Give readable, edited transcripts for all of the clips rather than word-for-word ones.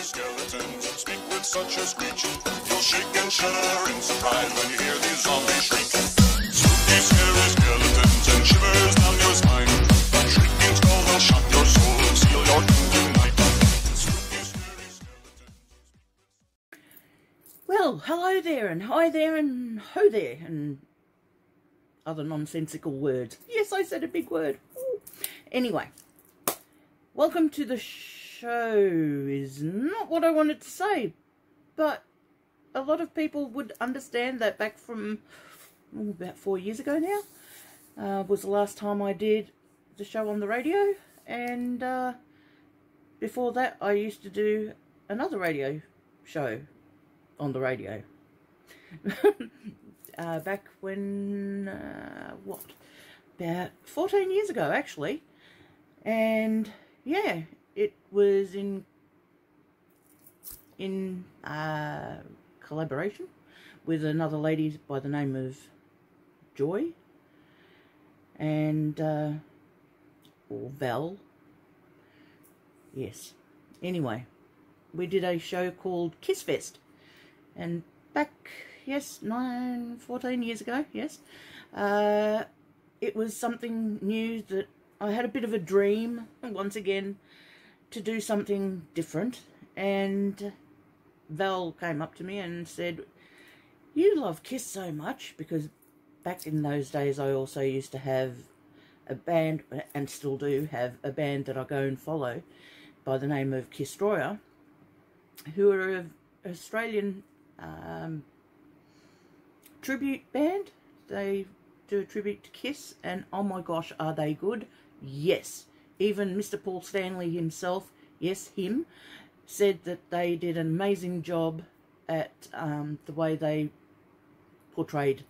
skeletons speak with such a screech. You'll shake and shudder in surprise when you hear these zombies shriek. Spooky, scary skeletons and shivers down your spine. That shrieking skull will shock your soul and seal your doom tonight. Spooky, scary skeletons. Well, hello there, and hi there, and ho there, and other nonsensical words. Yes, I said a big word. Ooh. Anyway, welcome to the show is not what I wanted to say, but a lot of people would understand that back from about 4 years ago now was the last time I did the show on the radio, and before that I used to do another radio show on the radio. Back when, about 14 years ago actually, and yeah, it was in collaboration with another lady by the name of Joy, and or Val, yes. Anyway, we did a show called Kiss Fest, and back, yes, 14 years ago, yes, it was something new that I had a bit of a dream, once again, to do something different, and Val came up to me and said, "You love Kiss so much," because back in those days I also used to have a band, and still do have a band that I go and follow by the name of Kisstroyer, who are an Australian tribute band. They do a tribute to Kiss, and oh my gosh, are they good? Yes. Even Mr. Paul Stanley himself, yes, him, said that they did an amazing job at the way they portrayed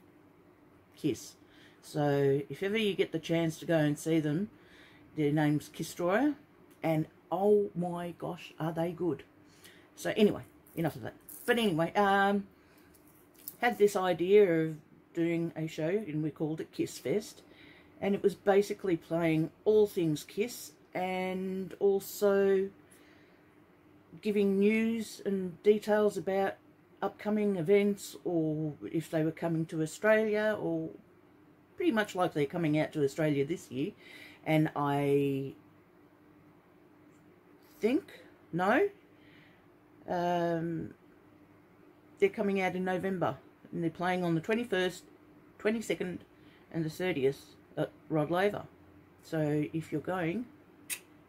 Kiss. So if ever you get the chance to go and see them, their name's Kisstroyer, and oh my gosh, are they good. So anyway, enough of that. But anyway, had this idea of doing a show, and we called it Kiss Fest, and it was basically playing all things Kiss, and also giving news and details about upcoming events, or if they were coming to Australia, or pretty much like they're coming out to Australia this year. And I think, no, they're coming out in November, and they're playing on the 21st, 22nd and the 30th at Rod Laver. So if you're going,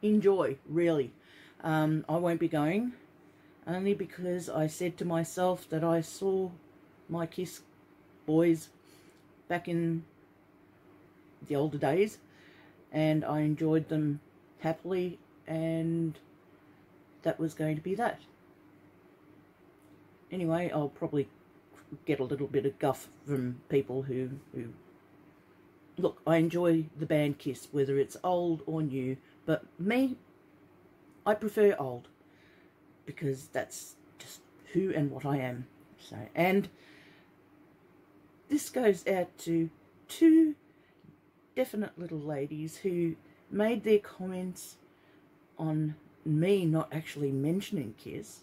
enjoy, really. I won't be going, only because I said to myself that I saw my Kiss boys back in the older days, and I enjoyed them happily, and that was going to be that. Anyway, I'll probably get a little bit of guff from people who look, I enjoy the band Kiss, whether it's old or new, but me, I prefer old, because that's just who and what I am. So, and this goes out to two definite little ladies who made their comments on me not actually mentioning Kiss,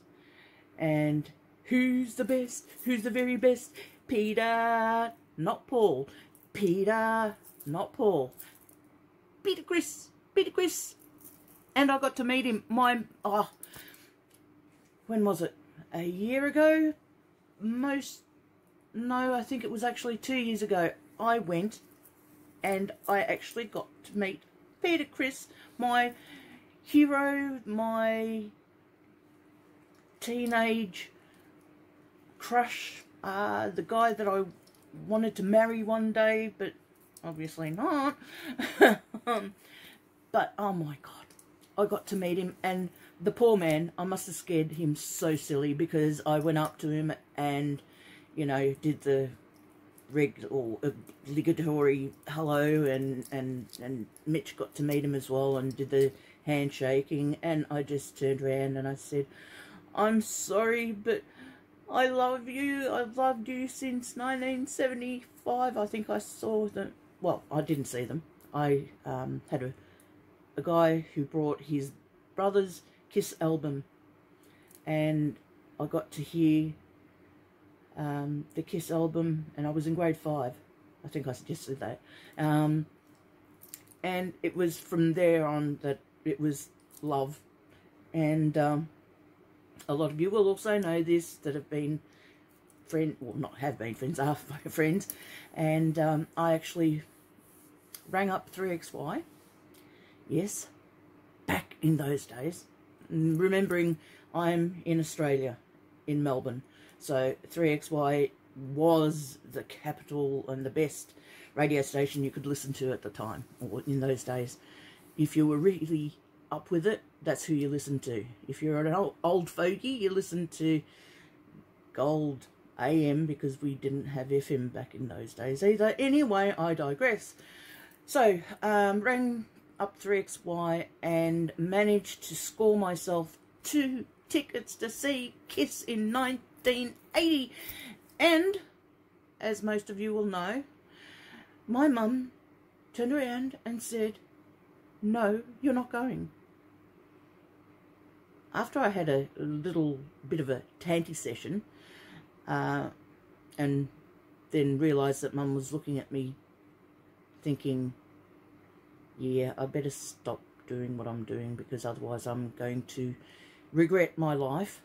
and who's the best? Who's the very best? Peter, not Paul. Peter, not Paul. Peter Criss. Peter Criss. And I got to meet him. When was it? A year ago? No, I think it was actually 2 years ago. I went and I actually got to meet Peter Criss, my hero, my teenage crush, the guy that I wanted to marry one day, but obviously not. But oh my god, I got to meet him, and the poor man, I must have scared him so silly, because I went up to him and, you know, did the obligatory hello, and Mitch got to meet him as well and did the handshaking, and I just turned around and I said, "I'm sorry, but I love you. I've loved you since 1975. I think I saw them. Well, I didn't see them. I had a guy who brought his brother's Kiss album, and I got to hear the Kiss album, and I was in grade 5. I think I suggested that. And it was from there on that it was love. And a lot of you will also know this, that have been friends, well, not have been friends, are friends. And I actually rang up 3XY. Yes, back in those days. Remembering I'm in Australia, in Melbourne. So 3XY was the capital and the best radio station you could listen to at the time, or in those days. If you were really up with it, that's who you listened to. If you're an old fogey, you listened to Gold AM, because we didn't have FM back in those days either. Anyway, I digress. So, rang up 3XY and managed to score myself 2 tickets to see Kiss in 1980. And, as most of you will know, my mum turned around and said, "No, you're not going." After I had a little bit of a tanty session, and then realised that Mum was looking at me thinking, yeah, I better stop doing what I'm doing, because otherwise I'm going to regret my life.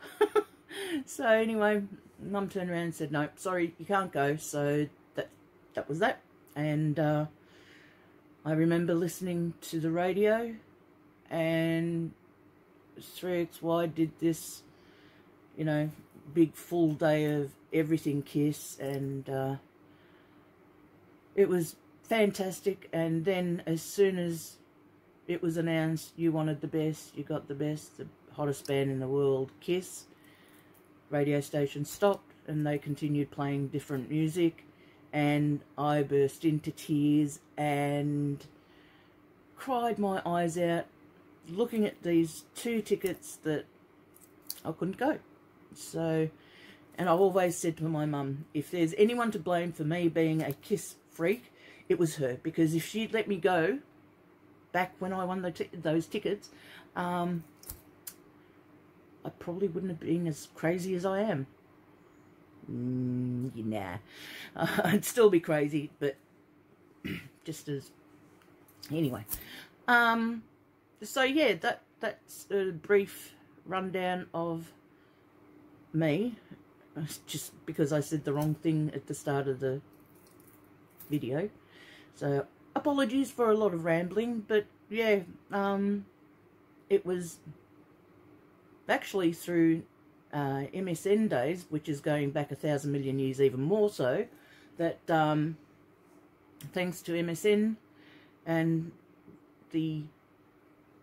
So anyway, Mum turned around and said, "No, sorry, you can't go." So that was that. And I remember listening to the radio, and 3XY did this, you know, big full day of everything Kiss, and it was fantastic. And then as soon as it was announced you wanted the best, you got the best, the hottest band in the world, Kiss, radio station stopped and they continued playing different music, and I burst into tears and cried my eyes out looking at these 2 tickets that I couldn't go. So, and I've always said to my mum, if there's anyone to blame for me being a Kiss freak, it was her, because if she'd let me go back when I won those tickets, I probably wouldn't have been as crazy as I am. Nah, I'd still be crazy, but just as anyway. So yeah, that's a brief rundown of me, just because I said the wrong thing at the start of the video. So apologies for a lot of rambling, but yeah, it was actually through MSN days, which is going back 1,000 million years, even more so, that thanks to MSN and the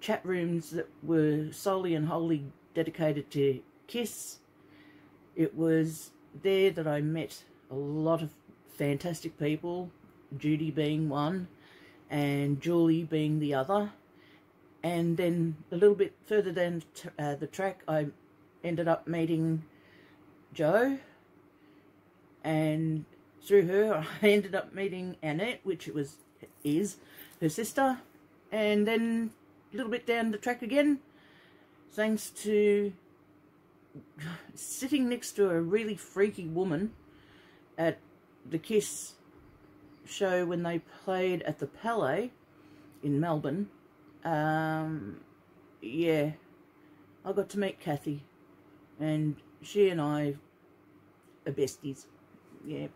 chat rooms that were solely and wholly dedicated to Kiss, it was there that I met a lot of fantastic people, Judy being one and Julie being the other. And then a little bit further down the track, I ended up meeting Jo, and through her I ended up meeting Annette, which is her sister. And then a little bit down the track again, thanks to sitting next to a really freaky woman at the Kiss show when they played at the Palais in Melbourne. Yeah, I got to meet Kathy, and she and I are besties. Yeah,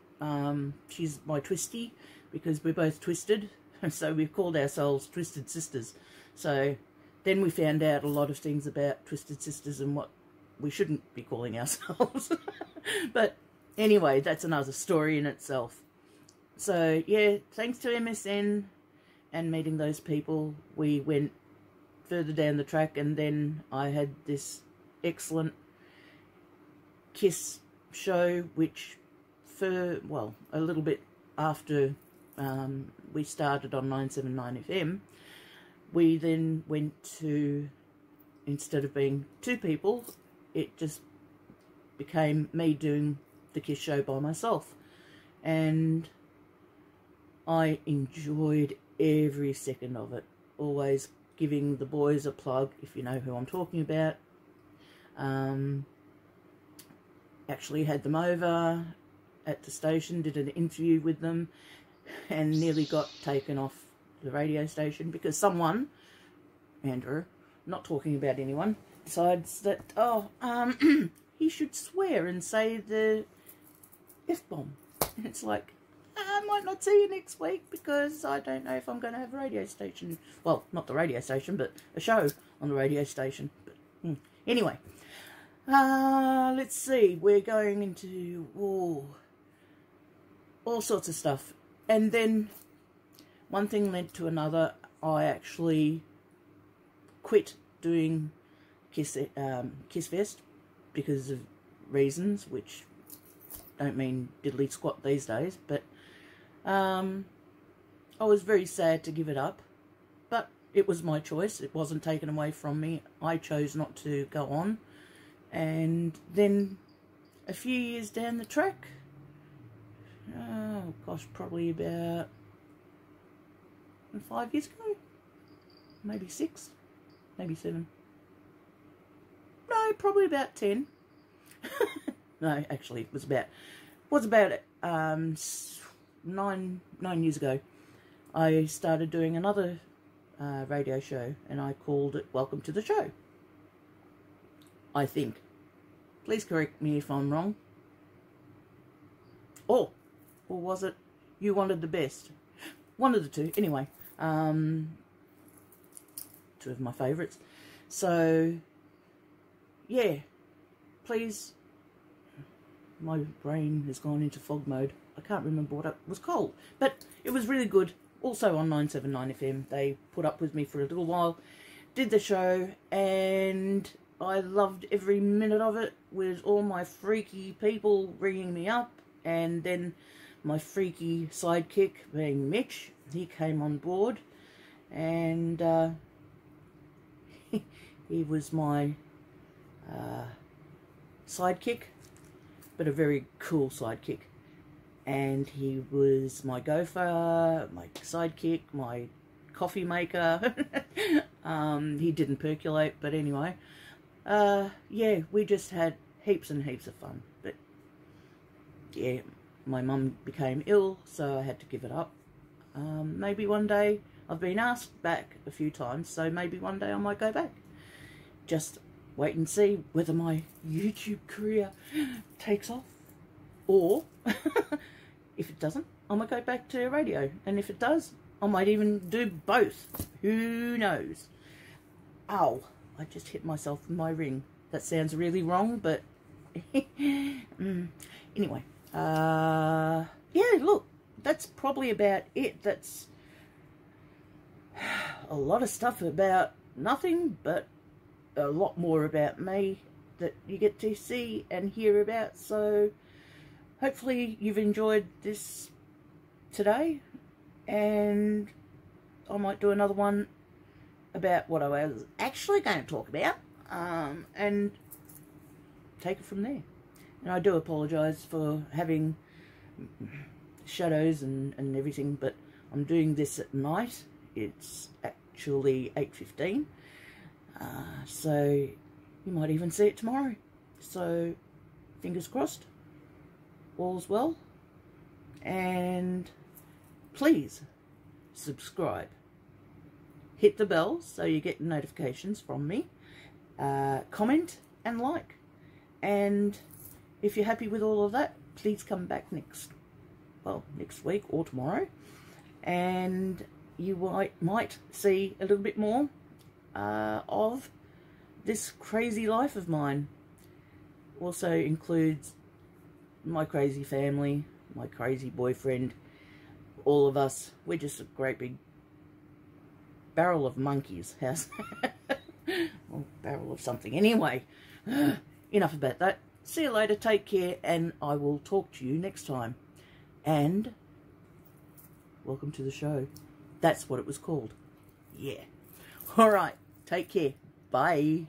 she's my twistie, because we're both twisted, so we've called ourselves Twisted Sisters. So then we found out a lot of things about Twisted Sisters and what we shouldn't be calling ourselves. But anyway, that's another story in itself. So yeah, thanks to MSN and meeting those people, we went further down the track, and then I had this excellent Kiss show, which for, well, a little bit after we started on 979 FM, we then went to, instead of being 2 people, it just became me doing the Kiss show by myself. And I enjoyed every second of it, always giving the boys a plug, if you know who I'm talking about. actually had them over at the station, did an interview with them, and nearly got taken off the radio station because someone, Andrew, not talking about anyone, decides that, he should swear and say the F-bomb. And it's like, I might not see you next week because I don't know if I'm going to have a radio station. Well, not the radio station, but a show on the radio station. But, anyway, let's see. We're going into all sorts of stuff. And then one thing led to another. I actually quit doing Kiss Fest because of reasons which don't mean diddly squat these days, but I was very sad to give it up, but it was my choice. It wasn't taken away from me. I chose not to go on. And then a few years down the track, oh gosh, probably about 5 years ago, maybe 6, maybe 7. No, probably about 10. No, actually, it was about 9 years ago. I started doing another radio show, and I called it Welcome to the Show. I think. Please correct me if I'm wrong. Or was it You Wanted the Best? One of the two. Anyway, two of my favourites. So, yeah, please. My brain has gone into fog mode. I can't remember what it was called, but it was really good. Also on 979 FM, they put up with me for a little while, did the show, and I loved every minute of it, with all my freaky people ringing me up, and then my freaky sidekick being Mitch. He came on board, and he was my sidekick, but a very cool sidekick. And he was my gopher, my sidekick, my coffee maker. He didn't percolate, but anyway. Yeah, we just had heaps and heaps of fun. But yeah, my mum became ill, so I had to give it up. Maybe one day, I've been asked back a few times, so maybe one day I might go back. Just wait and see whether my YouTube career takes off, or if it doesn't, I might go back to radio, and if it does, I might even do both. Who knows? Ow, I just hit myself with my ring. That sounds really wrong, but anyway, yeah, look, that's probably about it. That's a lot of stuff about nothing, but a lot more about me that you get to see and hear about. So hopefully you've enjoyed this today, and I might do another one about what I was actually going to talk about, and take it from there. And I do apologise for having shadows and everything, but I'm doing this at night. It's actually 8:15. So you might even see it tomorrow. So fingers crossed, all's well, and please subscribe, hit the bell so you get notifications from me, comment and like, and if you're happy with all of that, please come back next week or tomorrow, and you might see a little bit more of this crazy life of mine. Also includes my crazy family, my crazy boyfriend, all of us. We're just a great big barrel of monkeys. How's well, barrel of something. Anyway, enough about that. See you later, take care, and I will talk to you next time. And welcome to the show. That's what it was called. Yeah. Alright, take care. Bye.